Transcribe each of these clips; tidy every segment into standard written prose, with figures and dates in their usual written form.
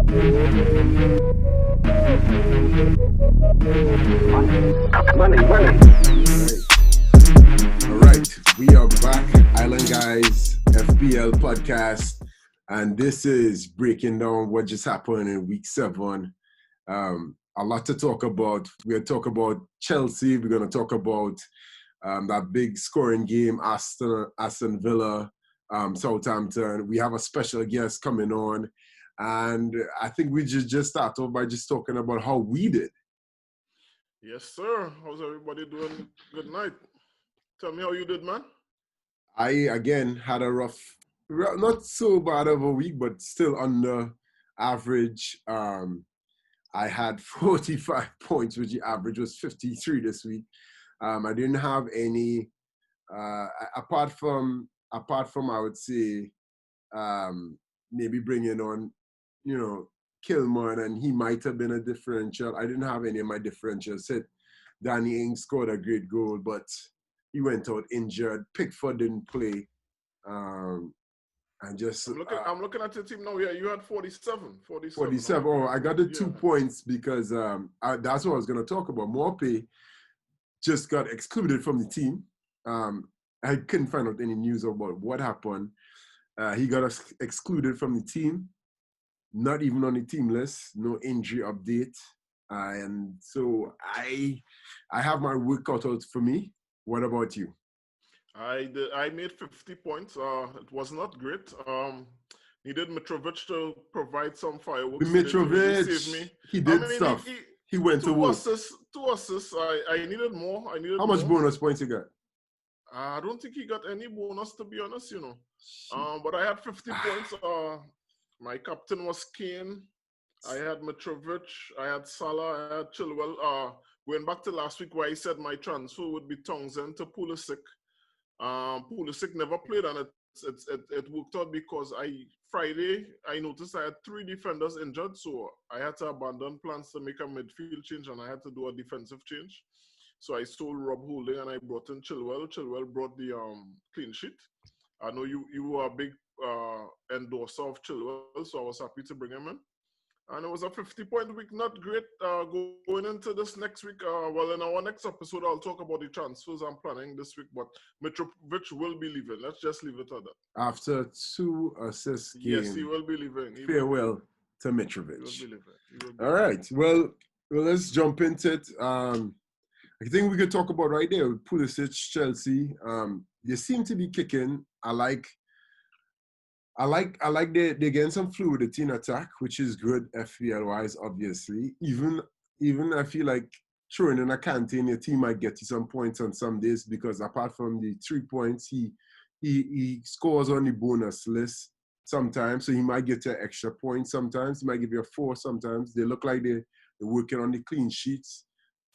Money. All right, we are back, Island Guys FPL podcast, and this is breaking down what just happened in week 7. A lot to talk about. We're going to talk about Chelsea. We're going to talk about that big scoring game, Aston Villa, Southampton. We have a special guest coming on, and I think we just start off by just talking about how we did. Yes, sir. How's everybody doing? Good night. Tell me how you did, man. I, again, had a not so bad of a week, but still under average. I had 45 points, which the average was 53 this week. I didn't have any, apart from I would say, maybe bringing on, Kilman, and he might have been a differential. I didn't have any of my differentials hit. Danny Ings scored a great goal, but he went out injured. Pickford didn't play. And just I'm looking at your team now. Yeah, you had 47. 47. Oh, I got the 2 points because that's what I was going to talk about. Morpay just got excluded from the team. I couldn't find out any news about what happened. He got excluded from the team. Not even on the team list, no injury update. And so I have my work cut out for me. What about you? I made 50 points. It was not great. Needed Mitrovic to provide some fireworks. Mitrovic, he did stuff. He went to work. Two assists. I needed more. How much bonus points you got? I don't think he got any bonus, to be honest, But I had 50 points. My captain was Kane. I had Mitrovic. I had Salah. I had Chilwell. Going back to last week where I said my transfer would be Townsend to Pulisic. Pulisic never played, and it worked out because Friday I noticed I had 3 defenders injured, so I had to abandon plans to make a midfield change, and I had to do a defensive change. So I sold Rob Holding and I brought in Chilwell. Chilwell brought the clean sheet. I know you were a big endorser of Chilwell, so I was happy to bring him in. And it was a 50-point week, not great. Going into this next week, in our next episode, I'll talk about the transfers I'm planning this week, but Mitrovic will be leaving. Let's just leave it at that. After 2 assists games. Yes, he will be leaving. Farewell to Mitrovic. He will be leaving. All right. Well, let's jump into it. I think we could talk about right there with Pulisic, Chelsea. They seem to be kicking. I like they're getting some fluidity in attack, which is good FPL wise, obviously. Even I feel like throwing in a Kante, your team might get you some points on some days because apart from the 3 points, he scores on the bonus list sometimes, so he might get you an extra point sometimes. He might give you a 4 sometimes. They look like they're working on the clean sheets.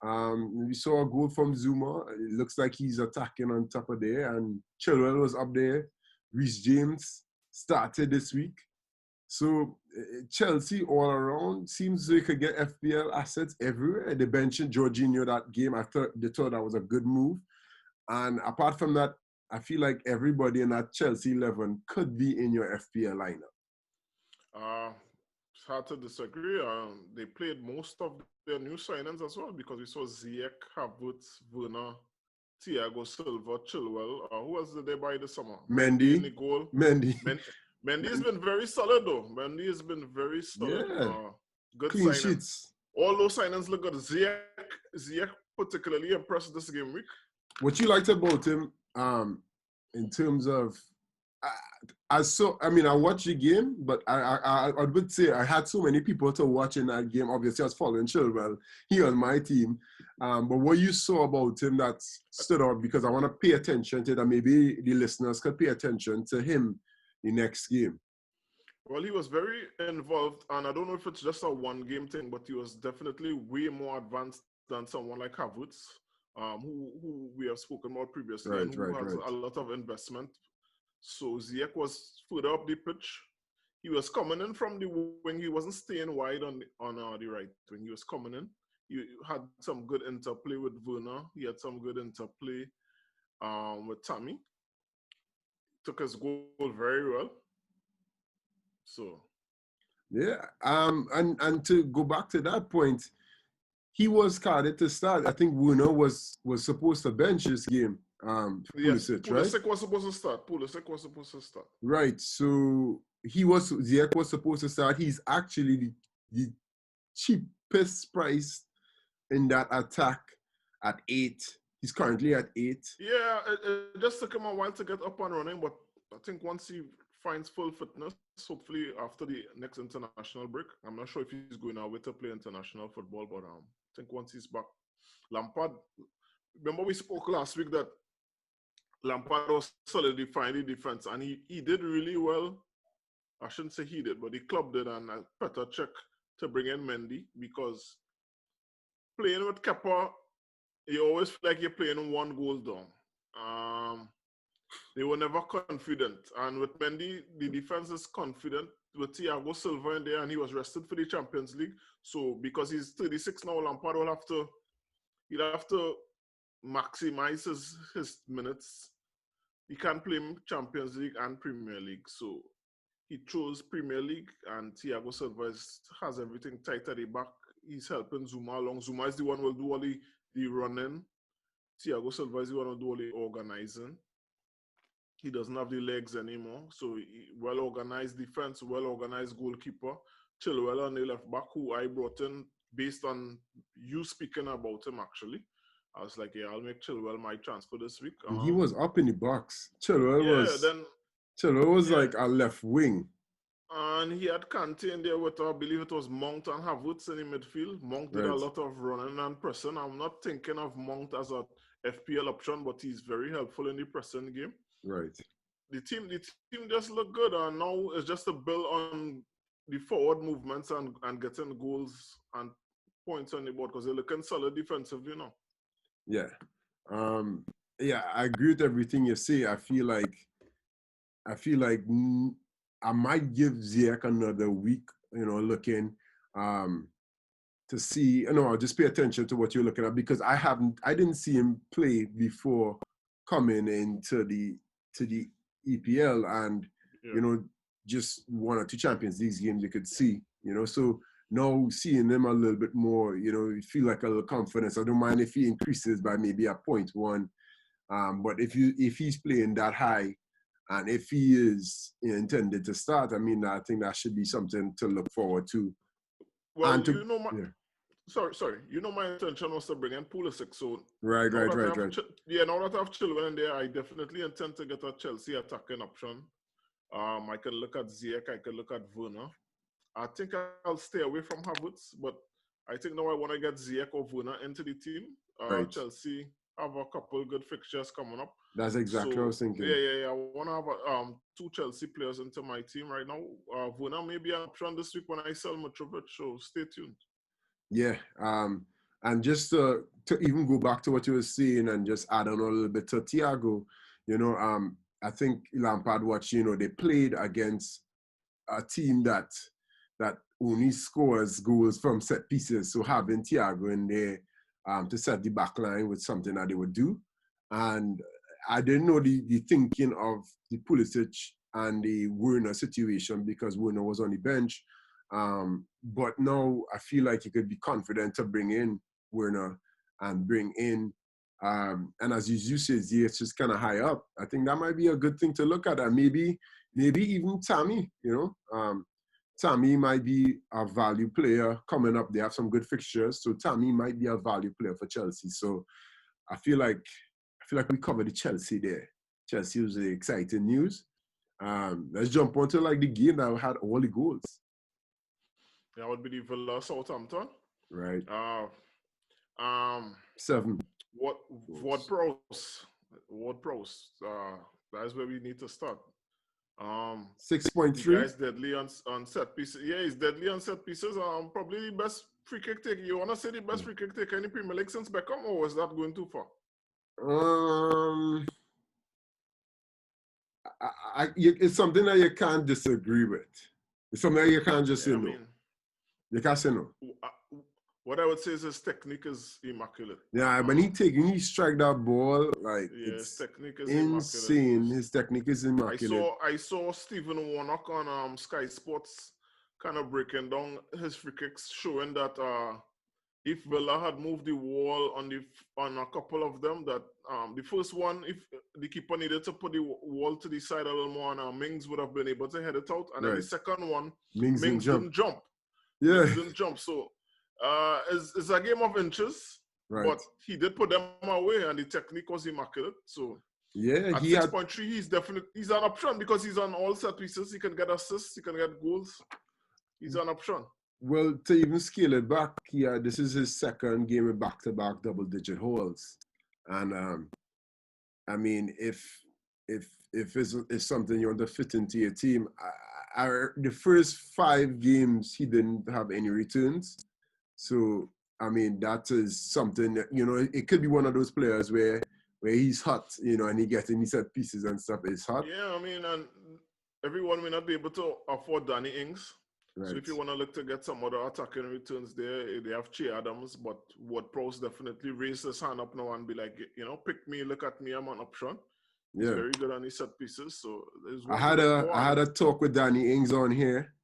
We saw a goal from Zuma. It looks like he's attacking on top of there, and Chilwell was up there. Reece James started this week. So Chelsea all around seems they could get FPL assets everywhere. They mentioned Jorginho that game. They thought that was a good move. And apart from that, I feel like everybody in that Chelsea 11 could be in your FPL lineup. It's hard to disagree. They played most of their new signings as well because we saw Ziyech, Havertz, Werner, Thiago Silva, Chilwell. Who else did they buy this summer? Mendy. In the goal. Mendy. Mendy has been very solid though. Mendy has been very solid. Yeah. Good clean signings. Sheets. All those signings look good. Ziyech particularly impressed this game week. What you liked about him, in terms of, I watched the game, but I would say I had so many people to watch in that game. Obviously, I was following Chilwell. He on my team. But what you saw about him that stood out, because I want to pay attention to that, maybe the listeners could pay attention to him the next game. Well, he was very involved, and I don't know if it's just a one-game thing, but he was definitely way more advanced than someone like Havertz, who we have spoken about previously, and who has a lot of investment. So Ziyech was further up the pitch. He was coming in from the wing. He wasn't staying wide on the right wing. He was coming in. He had some good interplay with Werner. He had some good interplay with Tammy. Took his goal very well. So Yeah. And to go back to that point, he was carded to start. I think Werner was supposed to bench this game. Yes, Pulisic, right? Pulisic was supposed to start. Pulisic was supposed to start. Right. So Ziyech was supposed to start. He's actually the cheapest price in that attack at 8. He's currently at 8. Yeah, it just took him a while to get up and running, but I think once he finds full fitness, hopefully after the next international break, I'm not sure if he's going away to play international football, but I think once he's back, Lampard. Remember we spoke last week that Lampard was solidifying the defense, and he did really well. I shouldn't say he did, but the club did, and a better check to bring in Mendy because playing with Kepa, you always feel like you're playing one goal down. They were never confident. And with Mendy, the defense is confident. With Thiago Silva in there, and he was rested for the Champions League. So because he's 36 now, Lampard will have to maximize his minutes. He can't play Champions League and Premier League. So he chose Premier League, and Thiago Silva has everything tight at the back. He's helping Zuma along. Zuma is the one who will do all the running. Thiago Silva is the one who will do all the organizing. He doesn't have the legs anymore. So well-organized defense, well-organized goalkeeper. Chilwell on the left back, who I brought in based on you speaking about him, actually. I was like, yeah, I'll make Chilwell my transfer this week. He was up in the box. Chilwell was like a left wing. And he had Kante in there with, I believe it was Mount and Havertz in the midfield. Mount did a lot of running and pressing. I'm not thinking of Mount as a FPL option, but he's very helpful in the pressing game. Right. The team just looked good, and now it's just to build on the forward movements and getting goals and points on the board because they're looking solid defensively now. Yeah. Yeah, I agree with everything you say. I feel like I might give Ziyech another week, looking to see. I'll just pay attention to what you're looking at because I didn't see him play before coming into the EPL, and just 1 or 2 Champions League games you could see, so now seeing him a little bit more, you feel like a little confidence. I don't mind if he increases by maybe a 0.1, but if he's playing that high, and if he is intended to start, I mean, I think that should be something to look forward to. Well, sorry. My intention was to bring in Pulisic. So right. Now that I have Chilwell in there, I definitely intend to get a Chelsea attacking option. I can look at Ziyech. I can look at Werner. I think I'll stay away from Havertz, but I think now I want to get Ziyech or Werner into the team. Chelsea have a couple good fixtures coming up. That's exactly what I was thinking. Yeah. I want to have 2 Chelsea players into my team right now. Werner may be an option this week when I sell Mitrovic, so stay tuned. Yeah, and just to even go back to what you were saying and just add on a little bit to Thiago, I think Lampard watched, they played against a team that only scores goals from set pieces. So having Thiago in there to set the back line was something that they would do. And I didn't know the thinking of the Pulisic and the Werner situation because Werner was on the bench. But now I feel like you could be confident to bring in Werner and bring in, and as you said, it's just kind of high up. I think that might be a good thing to look at. And maybe even Tammy, Tammy might be a value player coming up. They have some good fixtures, so Tammy might be a value player for Chelsea. So I feel like we covered the Chelsea there. Chelsea was the exciting news. Let's jump onto the game that had all the goals. That would be the Villa Southampton. Right. 7. Ward-Prowse. That's where we need to start. 6.3. The guy's deadly on set pieces. Yeah, he's deadly on set pieces. Probably the best free kick take. You want to say the best free kick take any Premier League since Beckham, or is that going too far? It's something that you can't disagree with. It's something that you can't just say no. You can't say no. What I would say is his technique is immaculate. Yeah, when he strike that ball, his technique is insane. Immaculate. His technique is immaculate. I saw Stephen Warnock on Sky Sports kind of breaking down his free kicks, showing that if Villa had moved the wall on a couple of them, that the first one, if the keeper needed to put the wall to the side a little more, and Mings would have been able to head it out. And then the second one, Mings didn't jump. Yeah. Mings didn't jump. So it's a game of inches, but he did put them away, and the technique was immaculate. So yeah, at 6.3, he's an option because he's on all set pieces. He can get assists, he can get goals. He's an option. Well, to even scale it back, this is his second game with back-to-back double-digit hauls, and I mean, if it's something you want to fit into your team, the first 5 games he didn't have any returns, so I mean that is something that, you know, it could be one of those players where he's hot, you know, and he gets in, he set pieces and stuff. It's hot. Yeah, I mean, and everyone may not be able to afford Danny Ings. Right. So if you want to look to get some other attacking returns there, they have Che Adams, but Ward-Prowse definitely raised his hand up now and be like, you know, pick me, look at me, I'm an option. He's very good on his set pieces. So I had a talk with Danny Ings on here.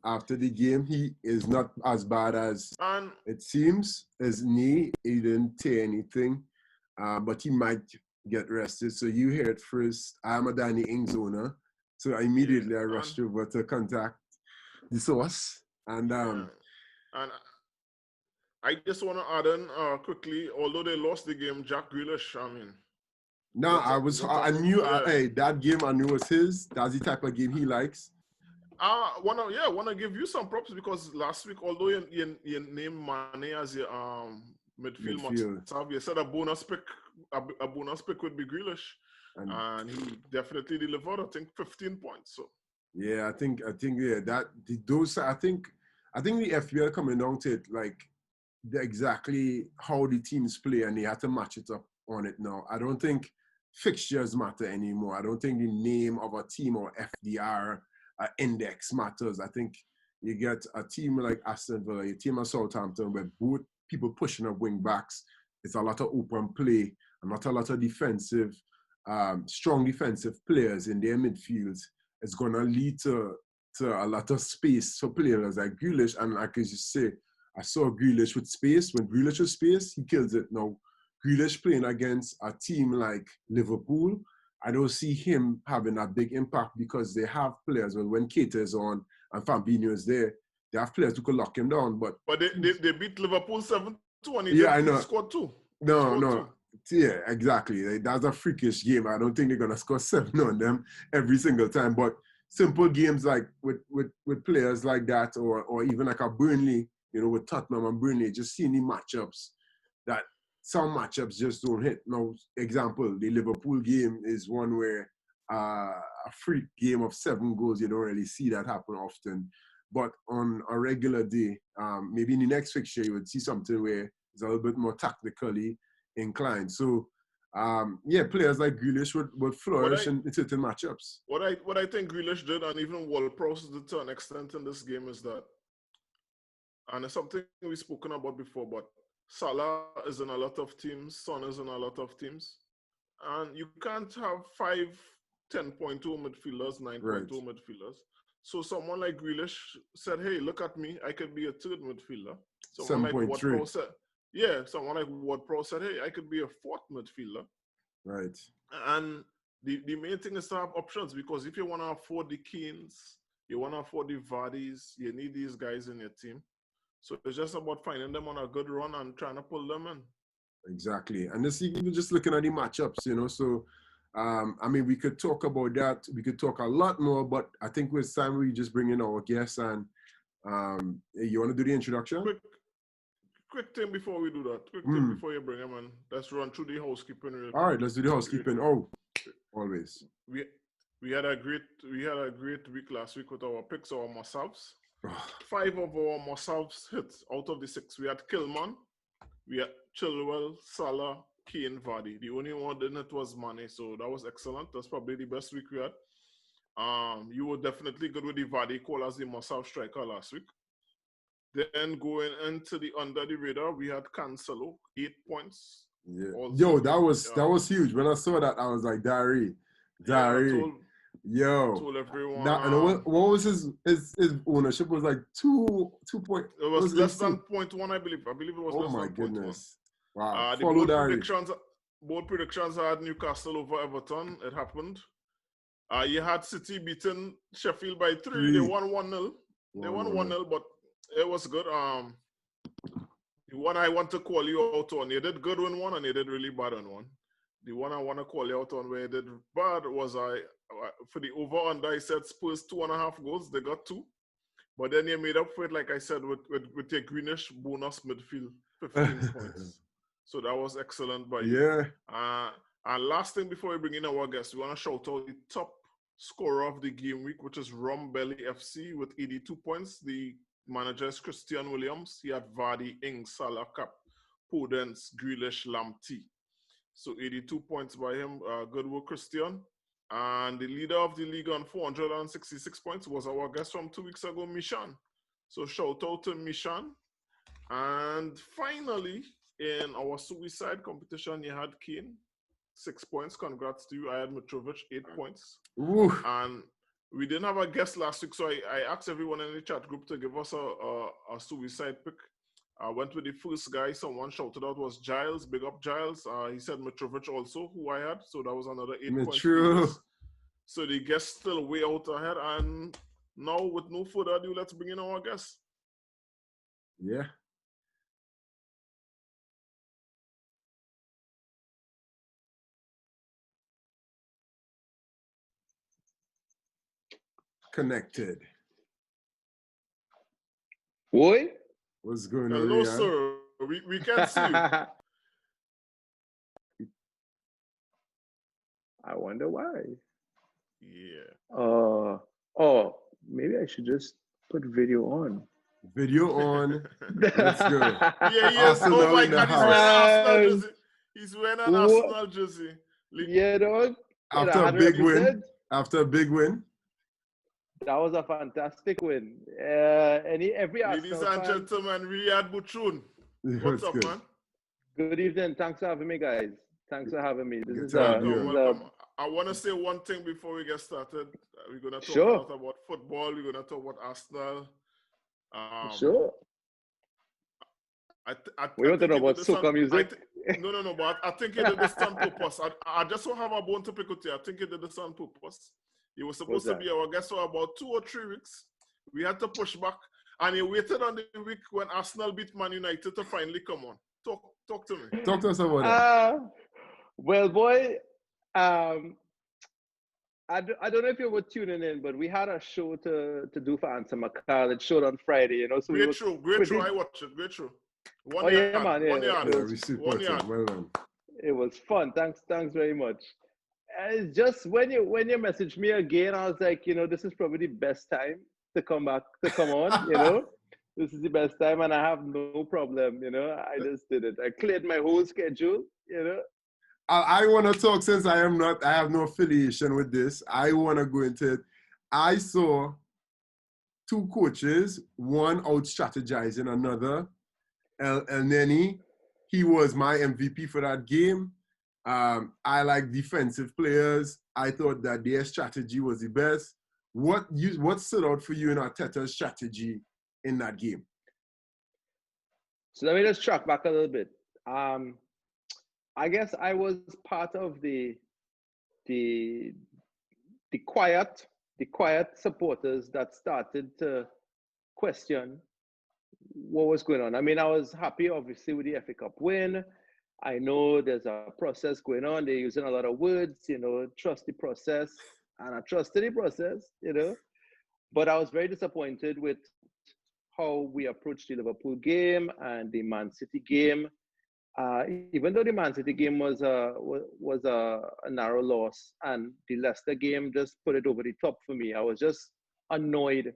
After the game, he is not as bad as it seems. His knee, he didn't tear anything, but he might get rested. So you hear it first. I'm a Danny Ings owner, so immediately I rushed over to contact the source. And I just want to add in quickly, although they lost the game, Jack Grealish, I mean. No, I knew that game I knew was his. That's the type of game he likes. Want to give you some props because last week, although you named Mane as your midfield. must-have, you said a bonus pick would be Grealish, and he definitely delivered. I think 15 points. So yeah, I think the FPL coming down to it, like exactly how the teams play, and they have to match it up on it now. I don't think fixtures matter anymore. I don't think the name of a team or FDR index matters. I think you get a team like Aston Villa, a team of Southampton, where both people pushing up wing backs. It's a lot of open play and not a lot of defensive, strong defensive players in their midfields. It's going to lead to a lot of space for players like Grealish. And like as you say, I saw Grealish with space. When Grealish with space, he kills it. Now, Grealish playing against a team like Liverpool, I don't see him having a big impact because they have players. Well, when Keita is on and Fabinho is there, they have players who could lock him down. But they beat Liverpool 7-2 and he scored 2. No. Yeah, exactly. That's a freakish game. I don't think they're gonna score 7 on them every single time. But simple games like with players like that, or even like a Burnley, you know, with Tottenham and Burnley, just seeing the matchups that some matchups just don't hit. Now, example, the Liverpool game is one where a freak game of 7 goals, you don't really see that happen often. But on a regular day, maybe in the next fixture, you would see something where it's a little bit more tactically inclined. So, players like Grealish would flourish in certain matchups. What I think Grealish did, and even Ward-Prowse did to an extent in this game, is that, and it's something we've spoken about before, but Salah is in a lot of teams, Son is in a lot of teams, and you can't have 10.2 midfielders, 9.2 midfielders. So someone like Grealish said, hey, look at me, I could be a third midfielder. Someone like Ward-Prowse said, hey, I could be a fourth midfielder. Right. And the main thing is to have options, because if you want to afford the Keanes, you want to afford the Vardys, you need these guys in your team. So it's just about finding them on a good run and trying to pull them in. Exactly. And this, even just looking at the matchups, you know, so, I mean, we could talk about that. We could talk a lot more, but I think it's time we just bring in our guests. And you want to do the introduction? Quick thing before we do that. Quick thing before you bring them in. Let's run through the housekeeping real quick. All right, let's do the housekeeping. Oh, always. We had a great week last week with our picks, our must-haves. 5 of our must-haves hits out of the 6. We had Kilman, we had Chilwell, Salah, Kane, Vardy. The only one that didn't hit was Mane, so that was excellent. That's probably the best week we had. You were definitely good with the Vardy call as the must-have striker last week. Then going into the under the radar, we had Cancelo, 8 points. Yeah. Yo, that was huge. When I saw that, I was like, Diary. Yo, Told everyone that and what was his ownership was like 2 point. it It was was less insane. than point one, I believe. I believe it was Oh less my than point one. goodness! Wow. The Follow that. bold predictions had Newcastle over Everton. It happened. You had City beating Sheffield by 3. They won 1-0. They won 1-0, but it was good. The one I want to call you out on, you did good on one and you did really bad on one. The one I want to call you out on where you did bad was for the over-under, I said Spurs 2.5 goals. They got 2. But then you made up for it, like I said, with your greenish bonus midfield, 15 points. So that was excellent by you. Yeah. And last thing before we bring in our guests, we want to shout out the top scorer of the game week, which is Rum Belly FC with 82 points. The manager is Christian Williams. He had Vardy, Ings, Salah, Cap, Podence, Grealish, Lamptey. So 82 points by him. Good work, Christian. And the leader of the league on 466 points was our guest from 2 weeks ago, Mishan. So shout out to Mishan. And finally, in our suicide competition, you had Kane, 6 points. Congrats to you. I had Mitrovic, 8 points. Ooh. And we didn't have a guest last week, so I asked everyone in the chat group to give us a suicide pick. I went with the first guy someone shouted out was Giles. Big up Giles. He said Mitrovic also, who I had. So that was another 8 points. So the guest still way out ahead. And now, with no further ado, let's bring in our guest. Yeah. Connected. Boy? What's going on, Hello, Riad? sir. We can't see you. I wonder why. Yeah. Oh, maybe I should just put video on. Video on. Let's go. Yeah, he is. Arsenal Oh my in the God, he's house. wearing an Arsenal jersey. He's wearing an Arsenal jersey. Yeah, dog. After a big win. After a big win. That was a fantastic win. Every Ladies Arsenal and fan, gentlemen, Riad Butchun. What's up, man? Good evening. Thanks for having me, guys. Thanks for having me. Welcome. I want to say one thing before we get started. We're going to talk a lot about football. We're going to talk about Arsenal. Sure. We want to know about soca music? No, but I think you did this on purpose. I just don't have a bone to pick with you. I think you did this on purpose. You were supposed to be our guest for about 2 or 3 weeks. We had to push back. And you waited on the week when Arsenal beat Man United to finally come on. Talk to me. Talk to us about that. Well, boy, I don't know if you were tuning in, but we had a show to do for Answer McCall. It showed on Friday, you know. So great show. I watched it. Great show. One yard. Well done. It was fun. Thanks very much. It's just when you messaged me again, I was like, you know, this is probably the best time to come on, you know. This is the best time, and I have no problem, you know. I just did it. I cleared my whole schedule, you know. I want to talk since I have no affiliation with this. I want to go into it. I saw 2 coaches, one out strategizing another. El Neni, he was my MVP for that game. I like defensive players. I thought that their strategy was the best. What stood out for you in Arteta's strategy in that game? So let me just track back a little bit. I guess I was part of the quiet supporters that started to question what was going on. I mean, I was happy, obviously, with the FA Cup win. I know there's a process going on. They're using a lot of words, you know, trust the process. And I trusted the process, you know. But I was very disappointed with how we approached the Liverpool game and the Man City game. Even though the Man City game was a narrow loss, and the Leicester game just put it over the top for me. I was just annoyed.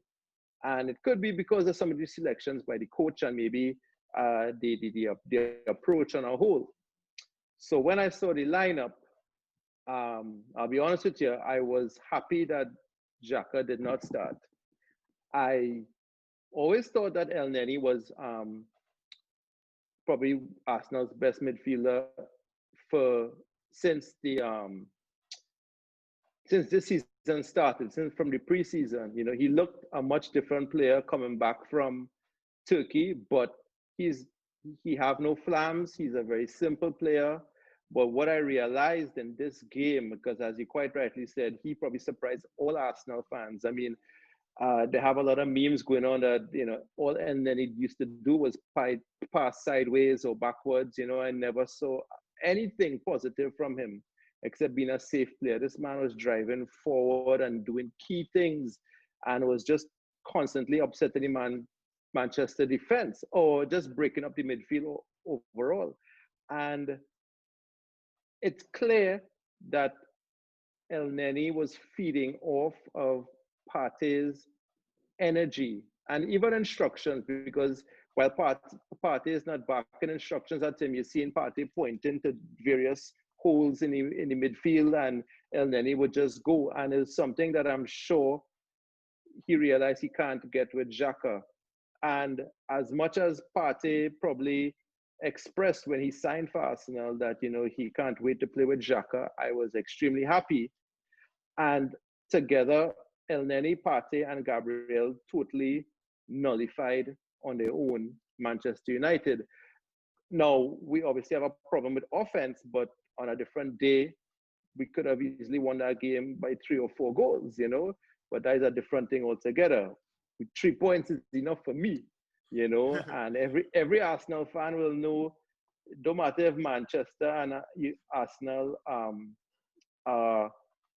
And it could be because of some of the selections by the coach and maybe the approach on a whole. So when I saw the lineup, I'll be honest with you, I was happy that Xhaka did not start. I always thought that El Neni was probably Arsenal's best midfielder since the since this season started, since from the preseason. You know, he looked a much different player coming back from Turkey, but he have no flams. He's a very simple player. But what I realized in this game, because as you quite rightly said, he probably surprised all Arsenal fans. I mean, they have a lot of memes going on that, you know, all and then he used to do was pass sideways or backwards. You know, I never saw anything positive from him except being a safe player. This man was driving forward and doing key things and was just constantly upsetting the Manchester defense or just breaking up the midfield overall. And it's clear that El Neni was feeding off of Partey's energy and even instructions, because while Partey is not back in instructions at him, you're seeing Partey pointing to various holes in the midfield, and El Neni would just go. And it's something that I'm sure he realized he can't get with Xhaka. And as much as Partey probably expressed when he signed for Arsenal that, you know, he can't wait to play with Xhaka, I was extremely happy. And together, El Neni, Partey, and Gabriel totally nullified on their own Manchester United. Now, we obviously have a problem with offense, but on a different day, we could have easily won that game by 3 or 4 goals, you know, but that is a different thing altogether. 3 points is enough for me, you know, and every Arsenal fan will know, don't matter if Manchester and Arsenal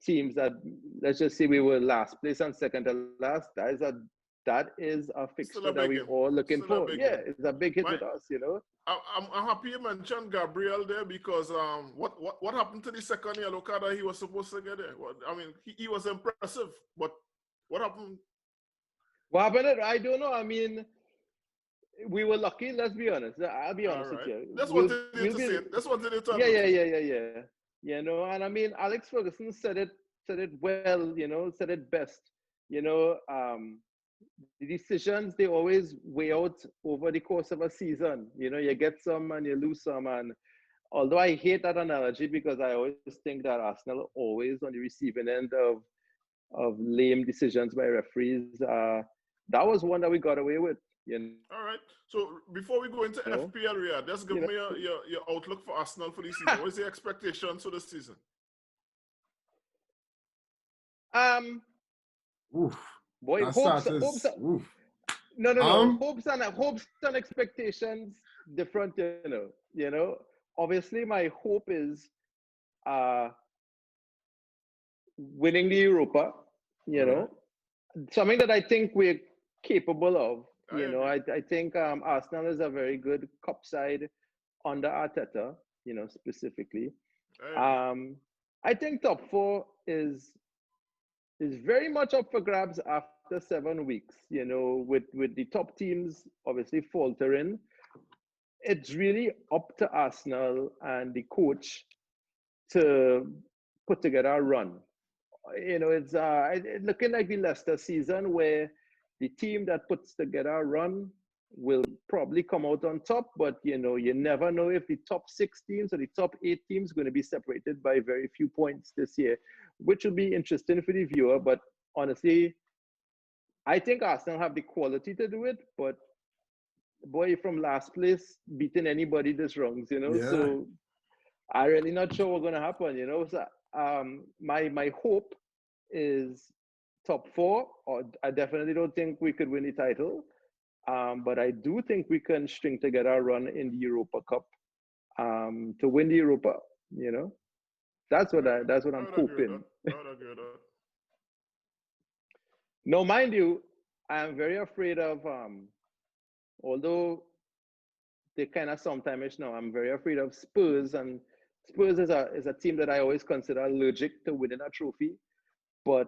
teams that, let's just say we were last place and second to last, that is a fixture that we're all looking for. Yeah, it's a big hit with us, you know. I'm happy you mentioned Gabriel there, because what happened to the second yellow card that he was supposed to get there? I mean, he was impressive, but what happened? What happened? I don't know. I mean, we were lucky. Let's be honest. I'll be honest with you. That's what they need to say. That's what they need to Yeah. You know, and I mean, Alex Ferguson said it well. You know, said it best. You know, the decisions, they always weigh out over the course of a season. You know, you get some and you lose some. And although I hate that analogy, because I always think that Arsenal always on the receiving end of lame decisions by referees, that was one that we got away with. You know? All right. So before we go into FPL, Riad, just give me your outlook for Arsenal for this season. What is the expectations for this season? Boy, hopes. No. Hopes and expectations different. You know. Obviously, my hope is winning the Europa. You know, something that I think we're capable of. You know, I think Arsenal is a very good cup side under Arteta. You know, specifically. I think top 4 is very much up for grabs after 7 weeks. You know, with the top teams obviously faltering, it's really up to Arsenal and the coach to put together a run. You know, it's looking like the Leicester season, where the team that puts together a run will probably come out on top. But, you know, you never know if the top 6 teams or the top 8 teams are going to be separated by very few points this year, which will be interesting for the viewer. But honestly, I think Arsenal have the quality to do it. But boy, from last place, beating anybody this wrongs, you know. Yeah. So I'm really not sure what's going to happen, you know. So my hope is top 4, or I definitely don't think we could win the title. But I do think we can string together a run in the Europa Cup to win the Europa, you know. That's what I'm hoping. No, mind you, I'm very afraid of although they kind of sometimes now, I'm very afraid of Spurs, and Spurs is a team that I always consider allergic to winning a trophy. But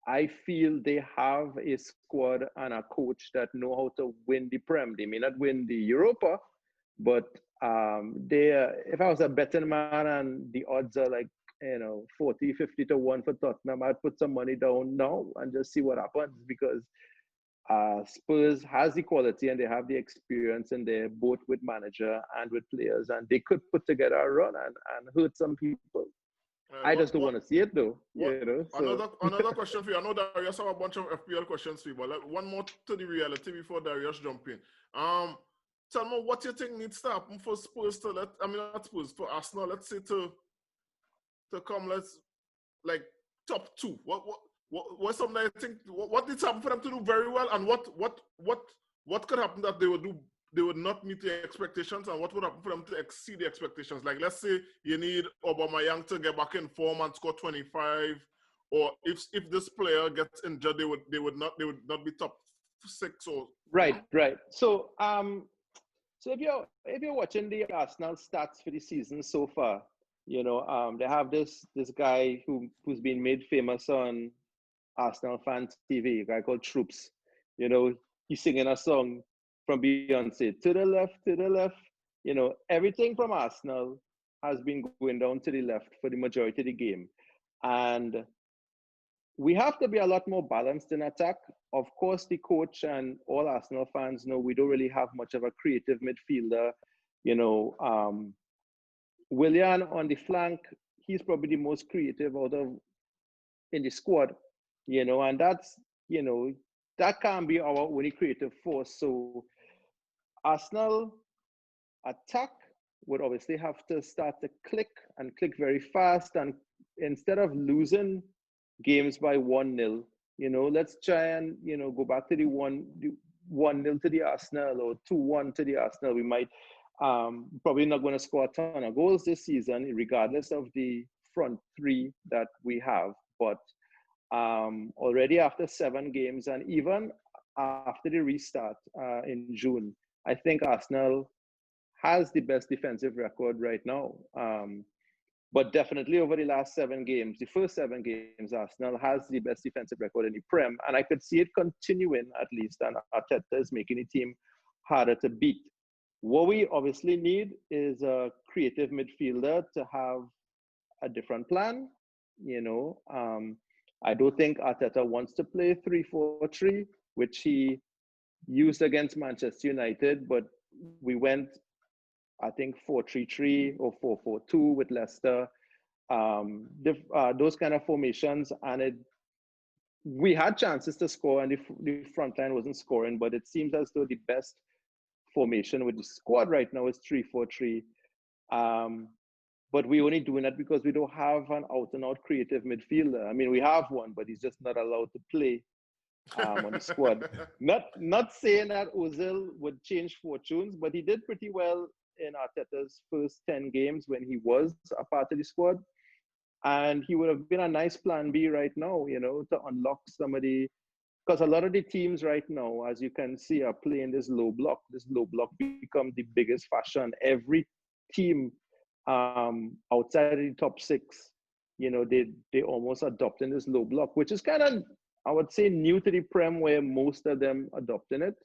I feel they have a squad and a coach that know how to win the Prem. They may not win the Europa, but if I was a betting man and the odds are like, you know, 40, 50 to 1 for Tottenham, I'd put some money down now and just see what happens, because Spurs has the quality and they have the experience in there, both with manager and with players, and they could put together a run and hurt some people. I just don't want to see it though. What, You know. So. another question for you. I know Darius have a bunch of FPL questions for you, but one more to the reality before Darius jump in. Tell me what you think needs to happen for Spurs to not Spurs, for Arsenal, let's say to come, like top two. What's something I think? What needs to happen for them to do very well, and what could happen that they would not meet the expectations, and what would happen for them to exceed the expectations? Like, let's say you need Aubameyang to get back in form and score 25, or if this player gets injured, they would not be top 6 or Right. So so if you're watching the Arsenal stats for the season so far, you know, they have this guy who's been made famous on Arsenal fan TV, a guy called Troops. You know, he's singing a song from Beyonce, to the left. You know, everything from Arsenal has been going down to the left for the majority of the game. And we have to be a lot more balanced in attack. Of course, the coach and all Arsenal fans know we don't really have much of a creative midfielder. You know, Willian on the flank, he's probably the most creative in the squad. You know, and that's, you know, that can't be our only creative force. So Arsenal attack would obviously have to start to click very fast. And instead of losing games by 1-0, you know, let's try and, you know, go back to the 1-0 to the Arsenal or 2-1 to the Arsenal. We might probably not going to score a ton of goals this season, regardless of the front three that we have. But already after 7 games, and even after the restart in June, I think Arsenal has the best defensive record right now. But definitely over the last 7 games, the first 7 games, Arsenal has the best defensive record in the Prem. And I could see it continuing at least, and Arteta is making the team harder to beat. What we obviously need is a creative midfielder to have a different plan. You know, I don't think Arteta wants to play 3-4-3, which he used against Manchester United, but we went, I think, 4-3-3 or 4-4-2 with Leicester. Those kind of formations, and we had chances to score, and the front line wasn't scoring, but it seems as though the best formation with the squad right now is 3-4-3. But we're only doing that because we don't have an out-and-out creative midfielder. I mean, we have one, but he's just not allowed to play on the squad. Not saying that Ozil would change fortunes, but he did pretty well in Arteta's first 10 games when he was a part of the squad. And he would have been a nice plan B right now, you know, to unlock somebody. Because a lot of the teams right now, as you can see, are playing this low block. This low block become the biggest fashion. Every team outside of the top 6, you know, they almost adopting this low block, which is kind of, I would say, new to the Prem, where most of them adopting it.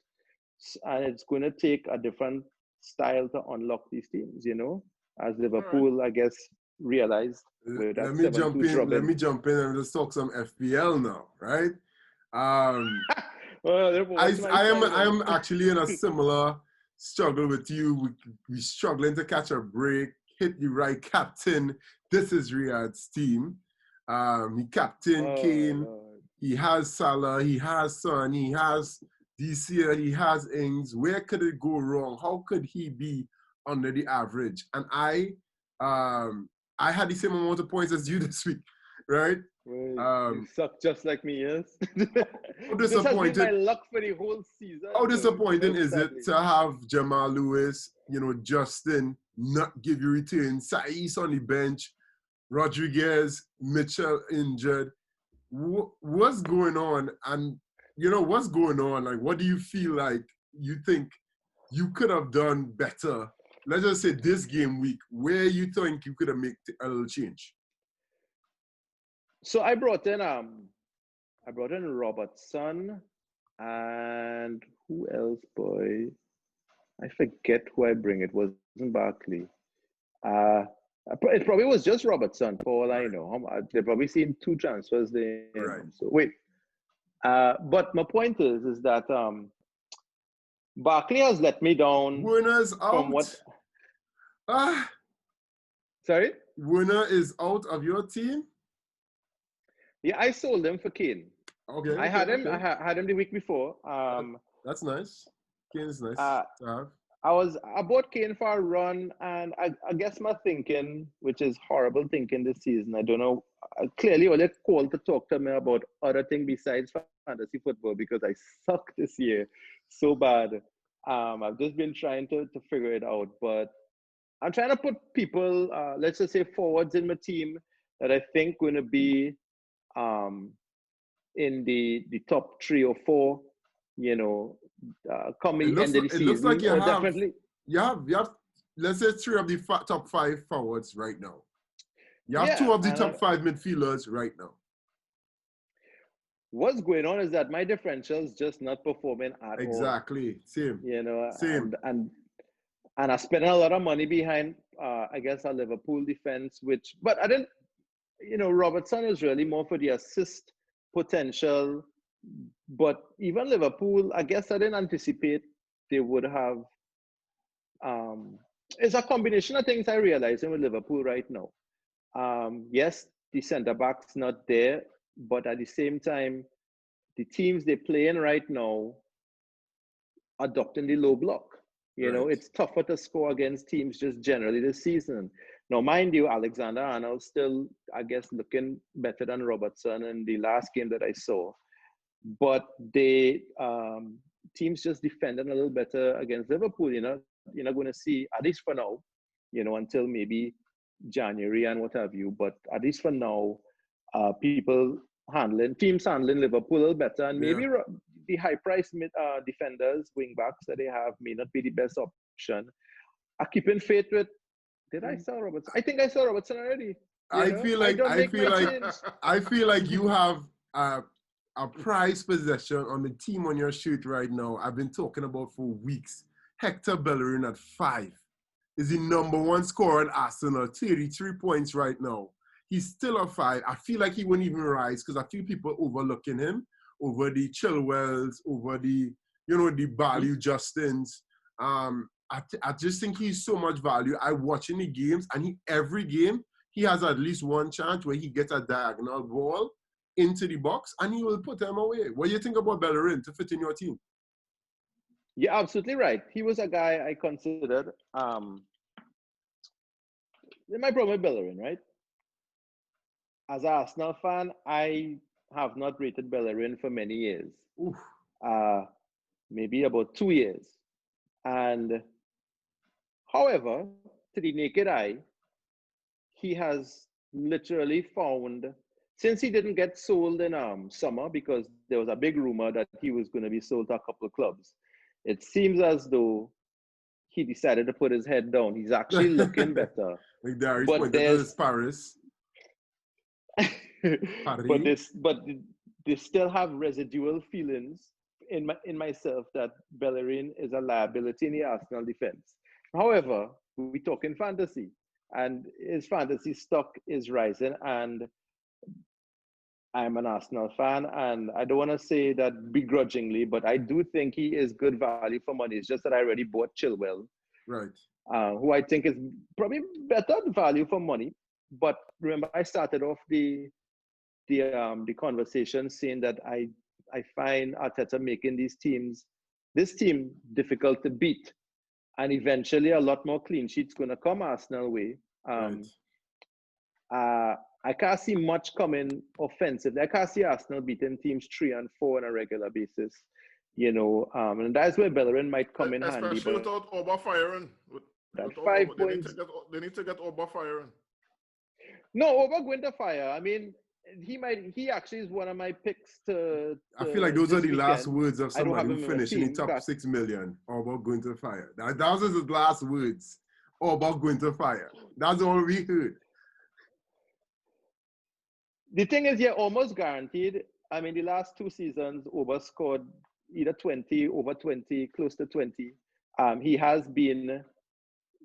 And it's going to take a different style to unlock these teams, you know, as Liverpool, I guess, realized. Let me jump in and let's talk some FPL now, right? Well, I am actually in a similar struggle with you. We struggling to catch a break, hit the right captain. This is Riad's team. He captain Kane. He has Salah. He has Son. He has DCL. He has Ings. Where could it go wrong? How could he be under the average? And I had the same amount of points as you this week, right? You suck just like me, yes. How disappointed! This has been my luck for the whole season. How disappointing is it to have Jamal Lewis, you know, Justin not give you return, Saiz on the bench, Rodriguez, Mitchell injured? What's going on? And you know what's going on? Like, what do you feel like you think you could have done better? Let's just say this game week, where you think you could have made a little change. So I brought in Robertson, and who else, boy? I forget who I bring. It wasn't Barkley. It probably was just Robertson, for all I know. They've probably seen 2 transfers there. Right. So wait. But my point is that Barkley has let me down. Winners out. Sorry? Werner is out of your team? Yeah, I sold him for Kane. Okay, I okay, had him. okay. I had him the week before. That's nice. Kane is nice Uh, to have. I bought Kane for a run, and I guess my thinking, which is horrible thinking this season, I don't know. Clearly, only called to talk to me about other things besides fantasy football because I suck this year so bad. I've just been trying to figure it out, but I'm trying to put people, let's just say forwards in my team that I think going to be um, in the top 3 or 4, you know, coming end of the It looks like season, or definitely. you have let's say 3 of the top 5 forwards right now. You have 2 Yeah, of the top and 5 midfielders right now. what's going on is that my differential's just not performing at all. Exactly. Same. You know, Same. and I spent a lot of money behind, I guess, a Liverpool defense, but I didn't. You know, Robertson is really more for the assist potential, but even Liverpool, I guess, I didn't anticipate they would have. It's a combination of things I realizing with Liverpool right now. Yes, the centre back's not there, but at the same time, the teams they're playing right now adopting the low block. You know, Right. it's tougher to score against teams just generally this season. Now, mind you, Alexander Arnold still, I guess, looking better than Robertson in the last game that I saw. But they teams just defending a little better against Liverpool. You know, you're not going to see, at least for now, you know, until maybe January and what have you. But at least for now, teams handling Liverpool a little better, and Yeah. maybe the high price defenders, wing backs that they have may not be the best option. I keep in faith with. Did I sell Robertson? I think I saw Robertson already. You know, I don't make my change. I feel like you have a prized possession on the team on your sheet right now. I've been talking about for weeks. Hector Bellerin at 5 is the #1 scorer at Arsenal, 33 points right now. He's still at 5. I feel like he wouldn't even rise because a few people overlooking him over the Chilwells, over the, you know, the value Justins. I just think he's so much value. I watching the games, and every game he has at least one chance where he gets a diagonal ball into the box and he will put them away. What do you think about Bellerin to fit in your team? You're absolutely right. He was a guy I considered. My problem with Bellerin, right? As an Arsenal fan, I have not rated Bellerin for many years. Oof. Maybe about 2 years. And however, to the naked eye, he has literally found, since he didn't get sold in summer because there was a big rumor that he was going to be sold to a couple of clubs, it seems as though he decided to put his head down. He's actually looking better. Like Darius But pointed to his Paris. but they still have residual feelings in myself that Bellerin is a liability in the Arsenal defense. However, we talk in fantasy, and his fantasy stock is rising, and I'm an Arsenal fan, and I don't want to say that begrudgingly, but I do think he is good value for money. It's just that I already bought Chilwell, right? Who I think is probably better value for money. But remember, I started off the conversation saying that I find Arteta making this team difficult to beat, and eventually a lot more clean sheets going to come Arsenal way. Right. I can't see much coming offensively. I can't see Arsenal beating teams 3 and 4 on a regular basis, you know, and that's where Bellerin might come in handy. Especially without Oba firing. That 5 points. They need to get Oba firing. No, Oba going to fire. I mean, he actually is one of my picks to I feel like those are the weekend. last words of somebody who him finished in the top 6 million, or about going to fire. That was his last words, or about going to fire. That's all we heard. The thing is, you're almost guaranteed. I mean, the last 2 seasons, Oba scored either 20, over 20, close to 20. He has been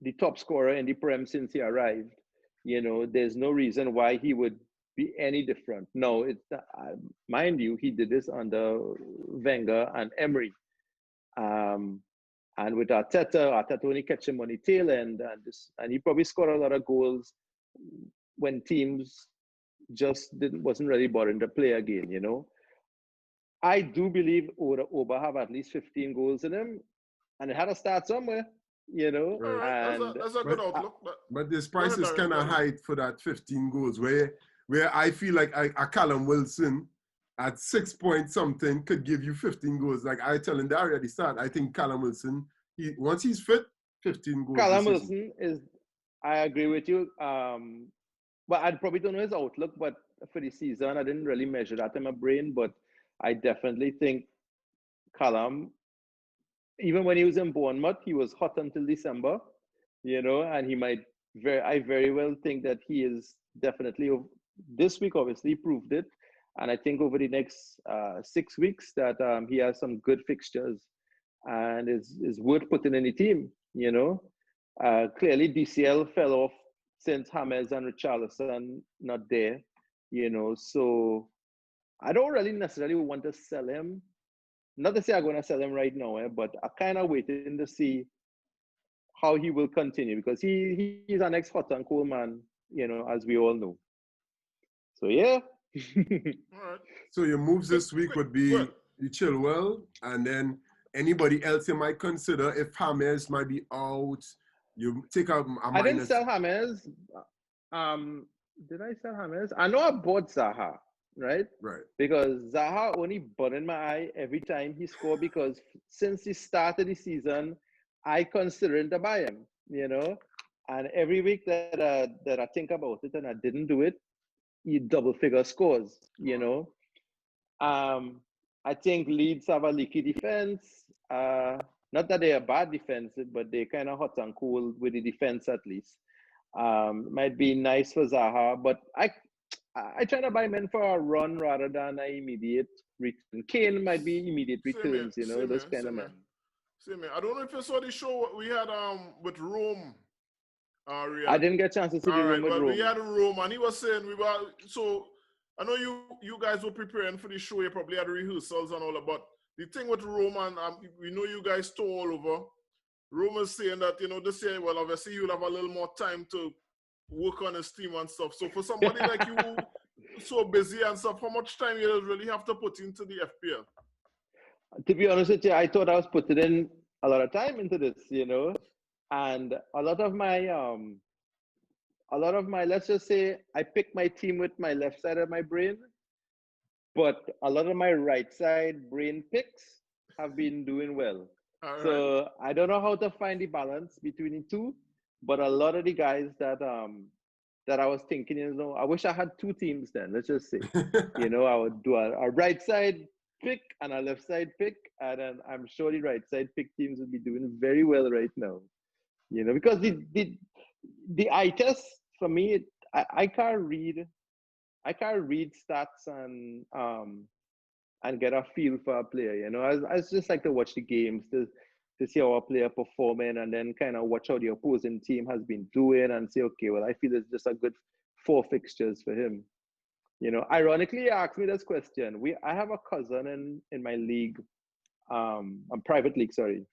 the top scorer in the Prem since he arrived. You know, there's no reason why he would be any different. No, it's mind you, he did this under Wenger and Emery. And with Arteta only catch him on the tail end, and he probably scored a lot of goals when teams just wasn't really bothering to play again, I do believe Oba have at least 15 goals in him, and it had to start somewhere, All right, and that's a good outlook. But this Go price ahead, is Darren, kind go of ahead. high for that 15 goals, where I feel like a Callum Wilson at 6 point something could give you 15 goals. Like I telling Daria at the start, I think Callum Wilson, once he's fit, 15 goals Callum this season. Wilson is, I agree with you. But I probably don't know his outlook, but for the season, I didn't really measure that in my brain, but I definitely think Callum, even when he was in Bournemouth, he was hot until December, and I very well think that he is definitely, this week obviously proved it. And I think over the next 6 weeks that he has some good fixtures and is worth putting in the team, Clearly DCL fell off since James and Richarlison not there, so I don't really necessarily want to sell him. Not to say I'm going to sell him right now, but I'm kind of waiting to see how he will continue because he's an ex-hot and cool man, as we all know. So, yeah. All right. So your moves this week would be Good. you Chilwell, and then anybody else you might consider if James might be out, you take out a I didn't minus. sell James. Did I sell James? I know I bought Zaha, right? Right. Because Zaha only burned my eye every time he scored because since the start of the season, I considered to buy him, and every week that I think about it and I didn't do it, he double figure scores, I think Leeds have a leaky defense. Not that they are bad defense, but they're kind of hot and cool with the defense at least. Might be nice for Zaha, but I try to buy men for a run rather than an immediate return. Kane might be immediate returns, those kind of men. Same here. I don't know if you saw the show we had with Rome. Riad. I didn't get a chance to see the room with Rome. We had a Rome, and he was saying so I know you guys were preparing for the show. You probably had rehearsals and all that, but the thing with Rome, and we know you guys tour all over. Rome is saying that, this year, well, obviously you'll have a little more time to work on his team and stuff. So for somebody like you, so busy and stuff, how much time you really have to put into the FPL? To be honest with you, I thought I was putting in a lot of time into this, and a lot of my, let's just say, I pick my team with my left side of my brain, but a lot of my right side brain picks have been doing well. All so right. I don't know how to find the balance between the two, but a lot of the guys that I was thinking, I wish I had two teams then, let's just say. I would do a right side pick and a left side pick, and then I'm sure the right side pick teams would be doing very well right now. Because the eye test for me, I can't read stats and get a feel for a player. I just like to watch the games to see how a player performing, and then kind of watch how the opposing team has been doing and say, okay, well, I feel it's just a good 4 fixtures for him. Ironically, you asked me this question. I have a cousin in my league, a private league, sorry.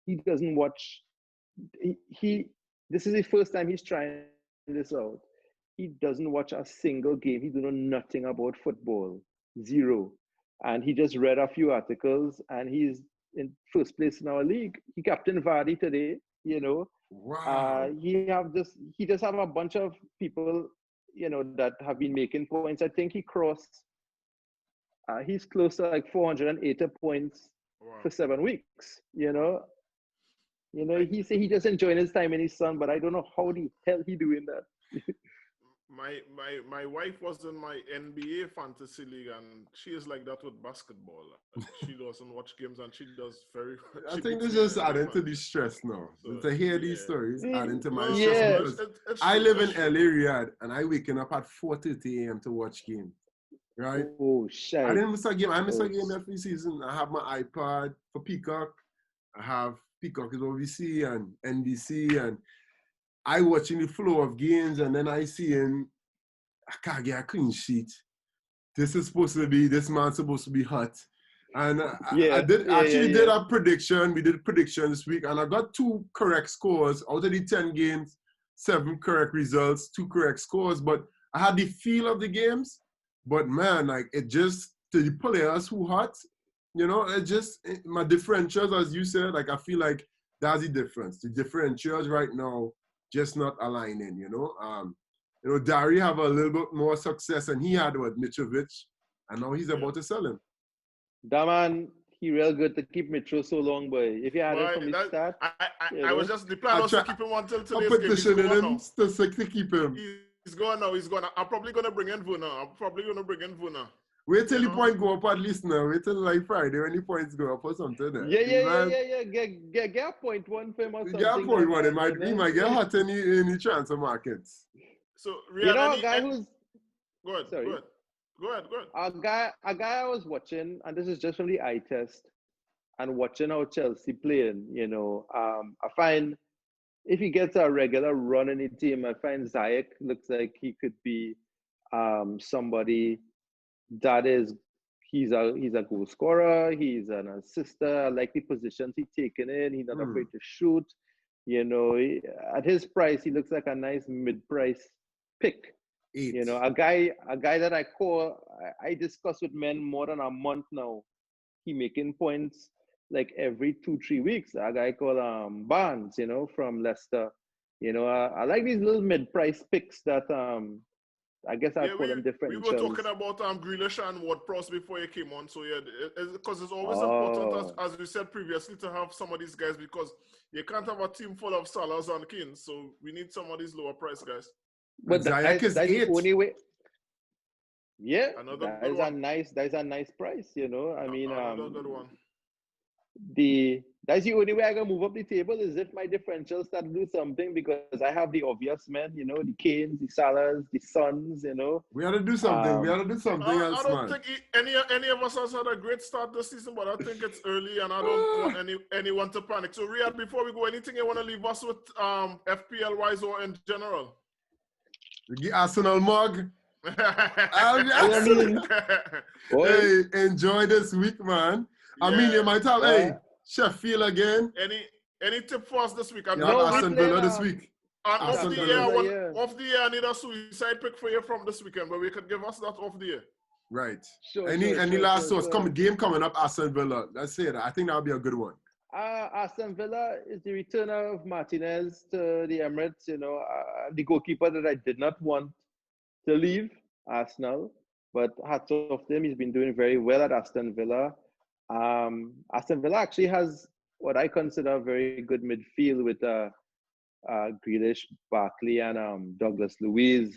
He doesn't watch. This is the first time he's trying this out. He doesn't watch a single game. He doesn't know nothing about football, 0. And he just read a few articles, and he's in first place in our league. He captained Vardy today. Wow. He just have a bunch of people, that have been making points. I think he crossed. He's close to like 480 points for 7 weeks. He said he just enjoying his time in his son, but I don't know how the hell he doing that. My wife was in my NBA fantasy league, and she is like that with basketball. She doesn't watch games, and she does very. I think this just adding to the stress now. So, to hear these stories, adding to my stress because I live in LA, Riad, and I waking up at 4:30 a.m. to watch games. Right? Oh shit! I didn't miss a game. I miss a game every season. I have my iPad for Peacock. I have Peacock is OVC and NBC, and I watching the flow of games, and then I see I can't get a clean sheet. This man's supposed to be hot. And I did a prediction. We did a prediction this week, and I got 2 correct scores out of the 10 games. 7 correct results, 2 correct scores, but I had the feel of the games. But man, like it just to the players who hot, you know, my differentials, as you said, like I feel like that's the difference. The differentials right now just not aligning, you know. Dari have a little bit more success and he had with Mitrovic, and now he's about to sell him. That man, he real good to keep Mitro so long, boy. If you had it from the start, I was just the plan was to keep him until today's game. He's going him to keep him. He's going now. I'm probably gonna bring in Vuna. Wait till the point go up at least now. Wait till like Friday when the points go up or something. Yeah. Get a point one for him or something. Get a point one. He might get hot in the transfer markets. So Riad, a guy who's go ahead. A guy I was watching, and this is just from the eye test, and watching how Chelsea playing, you know, I find if he gets a regular run in the team, I find Ziyech looks like he could be somebody that he's a goal scorer, he's an assister. I like the positions he's taken in, he's not afraid to shoot. You know, at his price, he looks like a nice mid-price pick. 8. You know, a guy that I discuss with men more than a month now. He making points like every 2-3 weeks. A guy called Barnes, you know, from Leicester. You know, I like these little mid-price picks that I guess I'd call them differentials. We were talking about Grealish and Ward-Prowse before you came on. So yeah, because it's always important, as we said previously, to have some of these guys because you can't have a team full of Salahs and Kanes. So we need some of these lower price guys. But Ziyech is 8. The only way. Yeah, that's a nice price, you know. I mean, another good one. That's the only way I can move up the table is if my differentials start to do something because I have the obvious men, you know, the Kanes, the Salahs, the Sons, you know. We had to do something. Else, I don't think any of us has had a great start this season, but I think it's early and I don't want anyone to panic. So Riad, before we go, anything you want to leave us with FPL wise or in general? The Arsenal mug. Hey, enjoy this week, man. I mean, you might have Sheffield again. Any tip for us this week? Aston Villa this week. And off the year, I need a suicide pick for you from this weekend, but we could give us that off the year. Right. Any last source? Game coming up, Aston Villa. Let's say that. I think that'll be a good one. Aston Villa is the return of Martinez to the Emirates. You know, the goalkeeper that I did not want to leave Arsenal, but hats off to him. He's been doing very well at Aston Villa. Aston Villa actually has what I consider a very good midfield with Grealish, Barkley, and Douglas Luiz.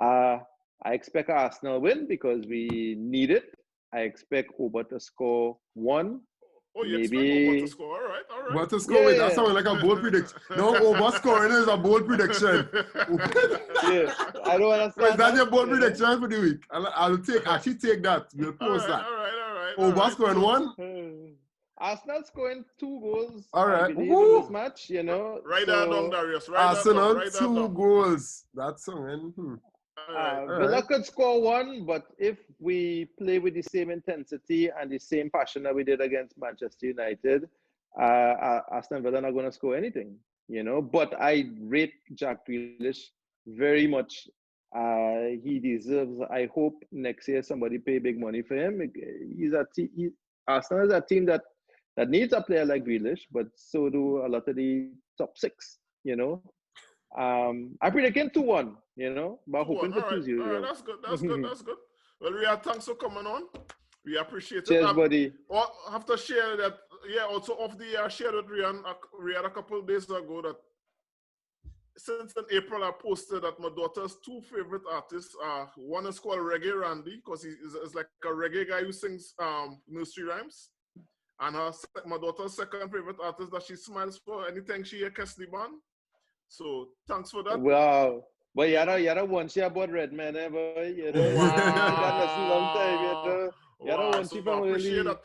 I expect Arsenal win because we need it. I expect Oba to score 1. Oh, you maybe expect Oba to score? All right. Oba to score? Wait, that sounds like a bold prediction. No, Oba scoring is a bold prediction. I don't understand. Is that your bold prediction for the week? I'll take that. We'll post that. All right. Oba scoring 1? Arsenal scoring 2 goals. All right. In this match, you know. Right down, Darius. Arsenal 2 goals. That's something. Villa could score 1, but if we play with the same intensity and the same passion that we did against Manchester United, Aston Villa not going to score anything, you know. But I rate Jack Grealish very much. He deserves. I hope next year somebody pay big money for him. Arsenal is a team that needs a player like Grealish, but so do a lot of the top 6, you know. I predict 2-1, you know, but hoping for 2-0. All right, that's good. Well, Riad, thanks for coming on. We appreciate it. Cheers, buddy. I have to share that, also off the air, I shared with Riad a couple of days ago that since in April, I posted that my daughter's 2 favorite artists are, one is called Reggae Randy, because he's like a reggae guy who sings nursery rhymes. And my daughter's second favorite artist that she smiles for anything she hears Kesley Band. So thanks for that. Wow. But you're one she about Redman, boy. You know, wow. That's a long time, you know. Wow. So I appreciate that.